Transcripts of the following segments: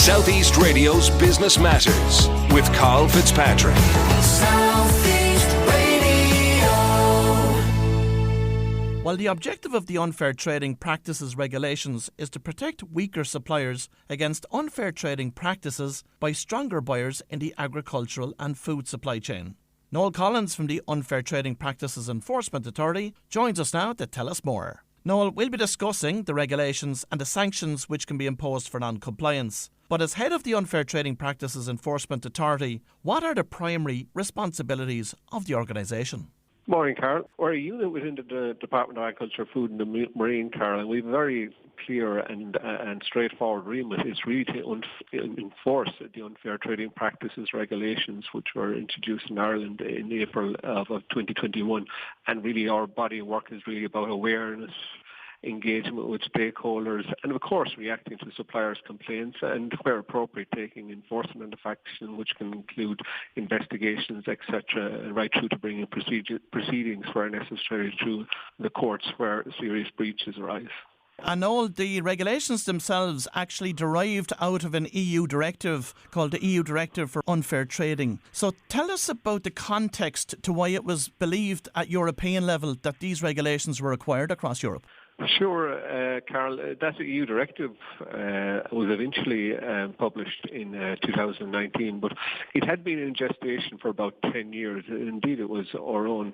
Southeast Radio's Business Matters with Karl Fitzpatrick. Southeast Radio. While the objective of the Unfair Trading Practices regulations is to protect weaker suppliers against unfair trading practices by stronger buyers in the agricultural and food supply chain. Noel Collins from the Unfair Trading Practices Enforcement Authority joins us now to tell us more. Noel, we'll be discussing the regulations and the sanctions which can be imposed for non-compliance. But as head of the Unfair Trading Practices Enforcement Authority, what are the primary responsibilities of the organisation? Morning, Karl. We're a unit within the Department of Agriculture, Food and the Marine, Karl, and we have a very clear and straightforward remit. It's really to enforce the Unfair Trading Practices regulations which were introduced in Ireland in April of 2021. And really our body of work is really about awareness, engagement with stakeholders, and of course reacting to suppliers' complaints and, where appropriate, taking enforcement action, which can include investigations, etc., right through to bringing proceedings where necessary through the courts where serious breaches arise. And all the regulations themselves actually derived out of an EU directive called the EU Directive for Unfair Trading. So tell us about the context to why it was believed at European level that these regulations were required across Europe. Sure, Karl. That EU directive was eventually published in 2019, but it had been in gestation for about 10 years. Indeed, it was our own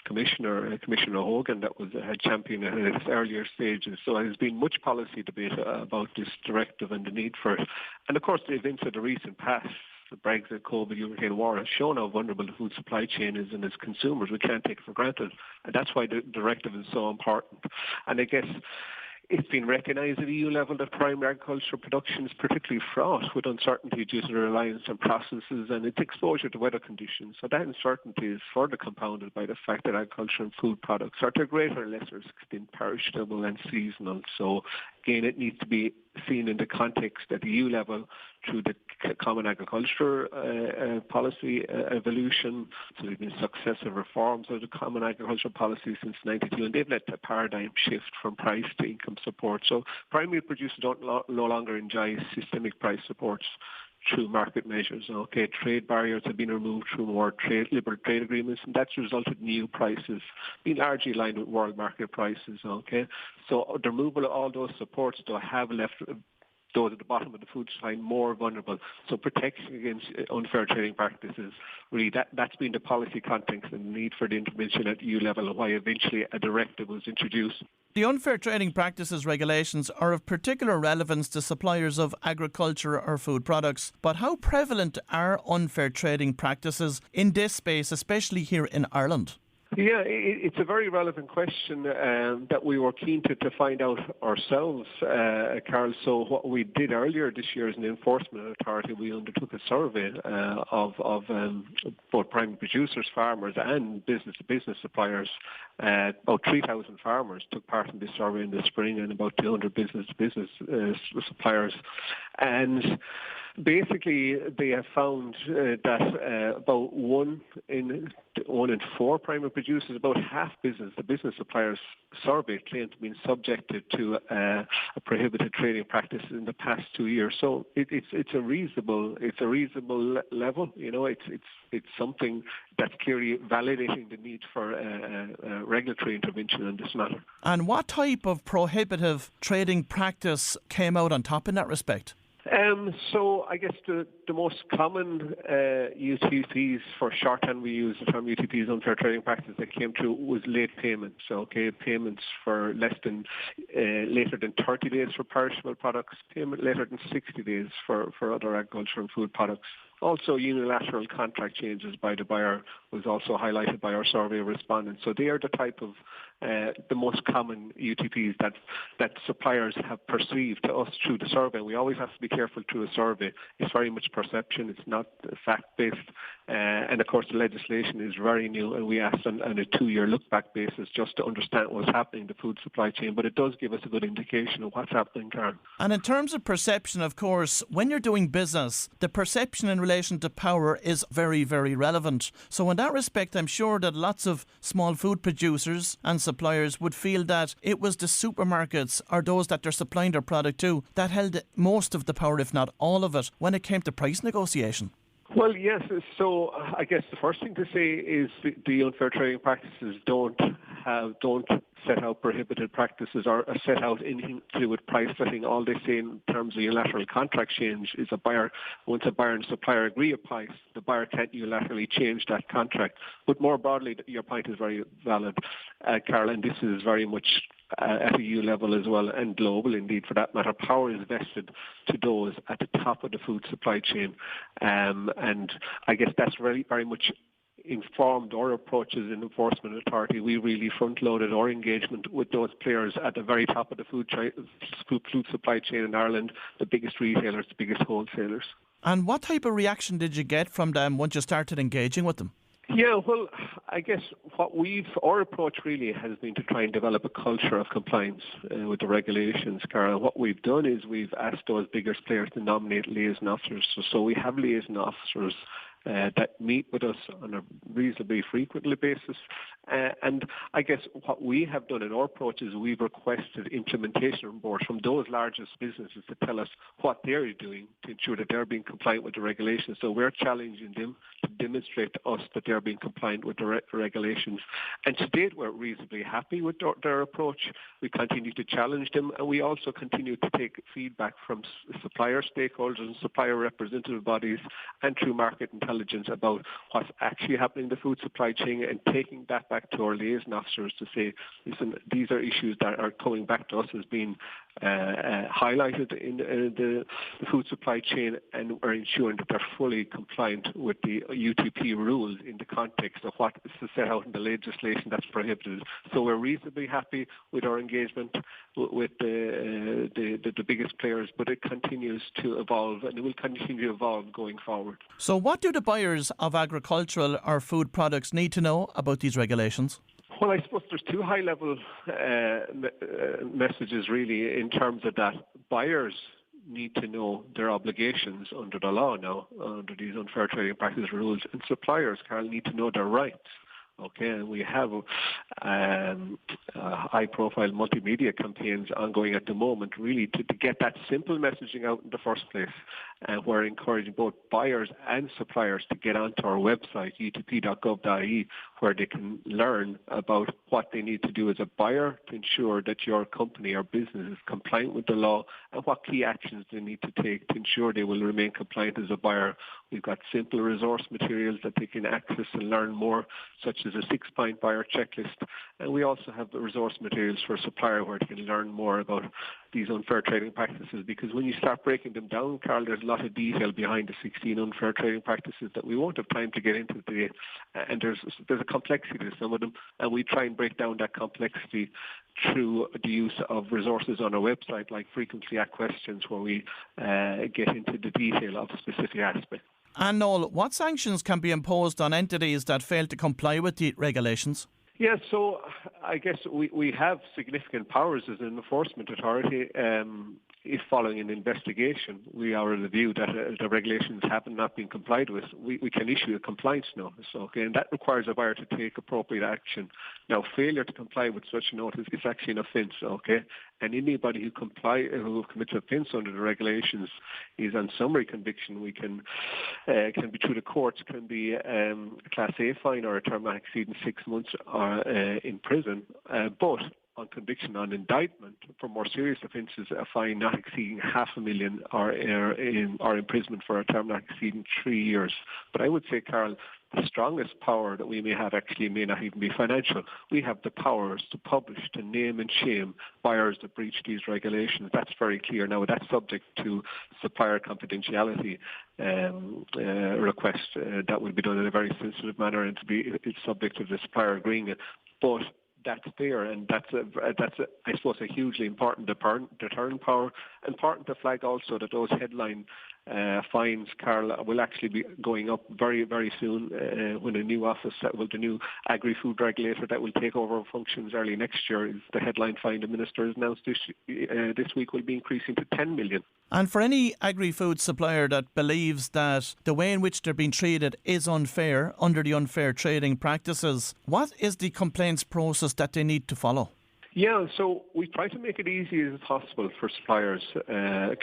Commissioner Hogan, that had championed it at its earlier stages. So there's been much policy debate about this directive and the need for it. And of course, the events of the recent past, the Brexit, COVID, Ukraine war, has shown how vulnerable the food supply chain is, and as consumers we can't take it for granted. And that's why the directive is so important. And I guess it's been recognised at EU level that primary agricultural production is particularly fraught with uncertainty due to the reliance on processes and its exposure to weather conditions. So that uncertainty is further compounded by the fact that agriculture and food products are to a greater or lesser extent perishable and seasonal. So again, it needs to be seen in the context at the EU level through the Common Agriculture Policy evolution. So there have been successive reforms of the Common Agriculture Policy since 92, and they've led to a paradigm shift from price to income support. So primary producers no longer enjoy systemic price supports through market measures. Okay, trade barriers have been removed through more liberal trade agreements, and that's resulted in new prices being largely aligned with world market prices. Okay, so the removal of all those supports have left those at the bottom of the food supply more vulnerable. So protection against unfair trading practices, really that's been the policy context and the need for the intervention at EU level, and why eventually a directive was introduced. The Unfair Trading Practices regulations are of particular relevance to suppliers of agriculture or food products. But how prevalent are unfair trading practices in this space, especially here in Ireland? Yeah, it's a very relevant question that we were keen to find out ourselves, Karl. So what we did earlier this year as an enforcement authority, we undertook a survey of both primary producers, farmers and business-to-business suppliers. About 3,000 farmers took part in this survey in the spring, and about 200 business-to-business suppliers. And basically, they have found that about one in four primary producers, about half the business suppliers surveyed, claim to be subjected to a prohibited trading practice in the past 2 years. So it's a reasonable level. You know, it's something that's clearly validating the need for regulatory intervention in this matter. And what type of prohibitive trading practice came out on top in that respect? So I guess the most common UTPs, for shorthand we use the term UTPs, unfair trading practice, that came through was late payments. So payments for later than 30 days for perishable products, payment later than 60 days for other agriculture and food products. Also, unilateral contract changes by the buyer was also highlighted by our survey of respondents. So they are the type of the most common UTPs that suppliers have perceived to us through the survey. We always have to be careful through a survey. It's very much perception. It's not fact-based. And of course, the legislation is very new, and we asked on a 2-year look-back basis just to understand what's happening in the food supply chain. But it does give us a good indication of what's happening, Karen. And in terms of perception, of course, when you're doing business, the perception in relation to power is very, very relevant. So in that respect, I'm sure that lots of small food producers and suppliers would feel that it was the supermarkets or those that they're supplying their product to that held most of the power, if not all of it, when it came to price negotiation. Well, yes. So I guess the first thing to say is the unfair trading practices don't set out prohibited practices or set out anything to do with price setting. All they say in terms of unilateral contract change is once a buyer and supplier agree a price, the buyer can't unilaterally change that contract. But more broadly, your point is very valid, Karl, and this is very much at a EU level as well, and global indeed for that matter. Power is vested to those at the top of the food supply chain, and I guess that's very, very much informed our approaches in enforcement authority. We really front-loaded our engagement with those players at the very top of the food supply chain in Ireland, the biggest retailers, the biggest wholesalers. And what type of reaction did you get from them once you started engaging with them? Yeah, well, I guess our approach really has been to try and develop a culture of compliance with the regulations, Karl. What we've done is we've asked those biggest players to nominate liaison officers. So we have liaison officers that meet with us on a reasonably frequently basis. And I guess what we have done in our approach is we've requested implementation reports from those largest businesses to tell us what they're doing to ensure that they're being compliant with the regulations. So we're challenging them to demonstrate to us that they're being compliant with the regulations. And to date, we're reasonably happy with their approach. We continue to challenge them, and we also continue to take feedback from supplier stakeholders and supplier representative bodies and through market intelligence about what's actually happening in the food supply chain, and taking that back to our liaison officers to say, listen, these are issues that are coming back to us as being highlighted in the food supply chain, and we're ensuring that they're fully compliant with the UTP rules in the context of what is set out in the legislation that's prohibited. So we're reasonably happy with our engagement with the biggest players, but it continues to evolve, and it will continue to evolve going forward. So what do the buyers of agricultural or food products need to know about these regulations? Well, I suppose there's two high-level messages really in terms of that. Buyers need to know their obligations under the law now, under these unfair trading practice rules, and suppliers, Karl, need to know their rights. Okay, and we have high-profile multimedia campaigns ongoing at the moment, really to get that simple messaging out in the first place. And we're encouraging both buyers and suppliers to get onto our website, utp.gov.ie, where they can learn about what they need to do as a buyer to ensure that your company or business is compliant with the law, and what key actions they need to take to ensure they will remain compliant as a buyer. We've got simple resource materials that they can access and learn more, such as a 6-point buyer checklist. And we also have the resource materials for a supplier where they can learn more about these unfair trading practices, because when you start breaking them down, Karl, there's a lot of detail behind the 16 unfair trading practices that we won't have time to get into today. And there's a complexity to some of them, and we try and break down that complexity through the use of resources on our website, like frequently asked questions, where we get into the detail of specific aspects. And Noel, what sanctions can be imposed on entities that fail to comply with the regulations? Yeah, so I guess we have significant powers as an enforcement authority. If following an investigation, we are of the view that the regulations have not been complied with, we can issue a compliance notice, okay, and that requires a buyer to take appropriate action. Now, failure to comply with such a notice is actually an offence, okay, and anybody who commits an offence under the regulations is on summary conviction. We can be through the courts, can be a Class A fine or a term not exceeding 6 months or in prison, but on conviction on indictment for more serious offences, a fine not exceeding $500,000 or imprisonment for a term not exceeding 3 years. But I would say, Karl, the strongest power that we may have actually may not even be financial. We have the powers to publish, to name and shame buyers that breach these regulations. That's very clear. Now, that's subject to supplier confidentiality request that will be done in a very sensitive manner, and it's subject to the supplier agreeing it. But that's there, and that's I suppose a hugely important deterrent power. Important to flag also that those headline fines, Karl, will actually be going up very, very soon when a new office, the new agri-food regulator that will take over functions early next year, is the headline fine the Minister has announced this week will be increasing to 10 million. And for any agri-food supplier that believes that the way in which they're being treated is unfair under the unfair trading practices, what is the complaints process that they need to follow? Yeah, so we try to make it easy as possible for suppliers,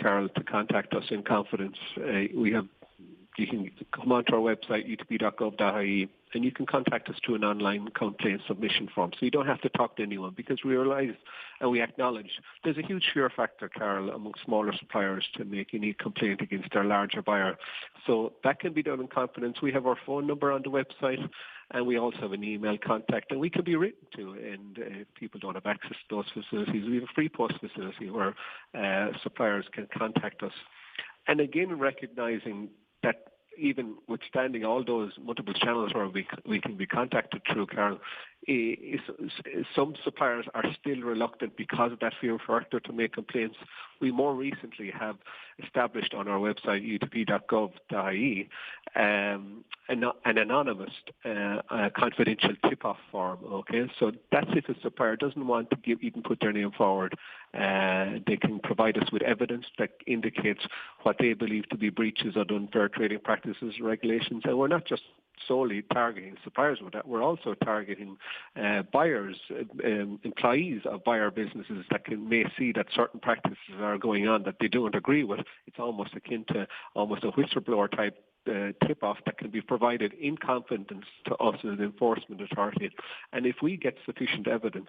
Karl, to contact us in confidence. You can come onto our website, utp.gov.ie, and you can contact us through an online complaint submission form. So you don't have to talk to anyone, because we realise and we acknowledge there's a huge fear factor, Karl, among smaller suppliers to make any complaint against their larger buyer. So that can be done in confidence. We have our phone number on the website, and we also have an email contact, and we can be written to. And if people don't have access to those facilities, we have a free post facility where suppliers can contact us. And again, recognising that even withstanding all those multiple channels where we can be contacted through, Karl, some suppliers are still reluctant because of that fear factor to make complaints. We more recently have established on our website, utp.gov.ie, an anonymous confidential tip-off form. Okay, so that's if a supplier doesn't want to even put their name forward. They can provide us with evidence that indicates what they believe to be breaches of unfair trading practices and regulations. And we're not just solely targeting suppliers with that. We're also targeting buyers, employees of buyer businesses that may see that certain practices are going on that they don't agree with. It's almost akin to almost a whistleblower type tip-off that can be provided in confidence to us as an enforcement authority. And if we get sufficient evidence,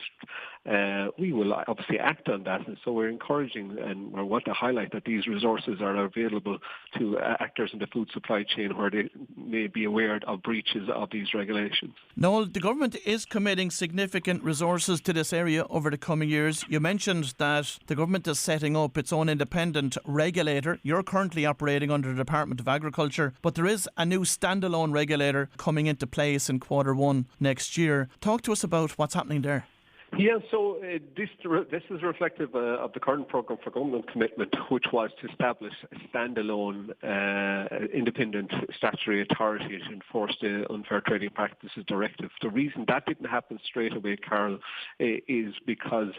we will obviously act on that. And so we're encouraging and we want to highlight that these resources are available to actors in the food supply chain where they may be aware of breaches of these regulations. Noel, the government is committing significant resources to this area over the coming years. You mentioned that the government is setting up its own independent regulator. You're currently operating under the Department of Agriculture, but there is a new standalone regulator coming into place in Q1 next year. Talk to us about what's happening there. Yeah, so this is reflective of the current programme for government commitment, which was to establish a standalone independent statutory authority to enforce the Unfair Trading Practices Directive. The reason that didn't happen straight away, Karl, is because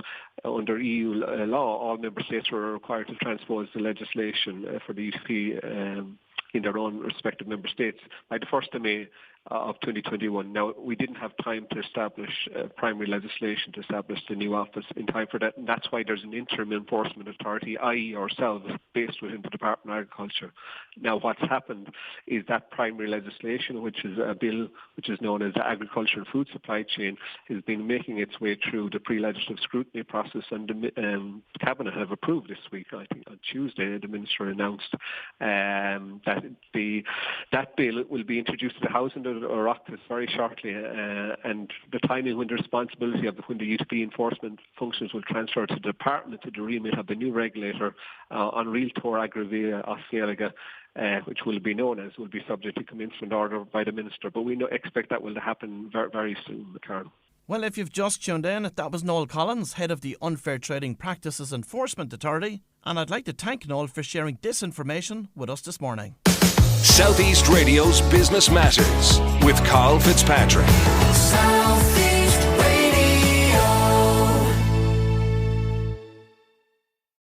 under EU law, all member states were required to transpose the legislation for the UTP in their own respective member states by the 1st of May of 2021. Now, we didn't have time to establish primary legislation to establish the new office in time for that, and that's why there's an interim enforcement authority, i.e. ourselves, based within the Department of Agriculture. Now, what's happened is that primary legislation, which is a bill which is known as the Agriculture and Food Supply Chain, has been making its way through the pre-legislative scrutiny process, and the Cabinet have approved this week. I think on Tuesday, the Minister announced that bill will be introduced to the House and the Oireachtas very shortly, and the timing when the responsibility of when the UTP enforcement functions will transfer to the Department to the remit of the new regulator on real tour agravia osceolega, which will be subject to commencement order by the Minister. But we expect that will happen very, very soon, Karl. Well, if you've just tuned in, that was Noel Collins, head of the Unfair Trading Practices Enforcement Authority, and I'd like to thank Noel for sharing this information with us this morning. Southeast Radio's Business Matters with Karl Fitzpatrick.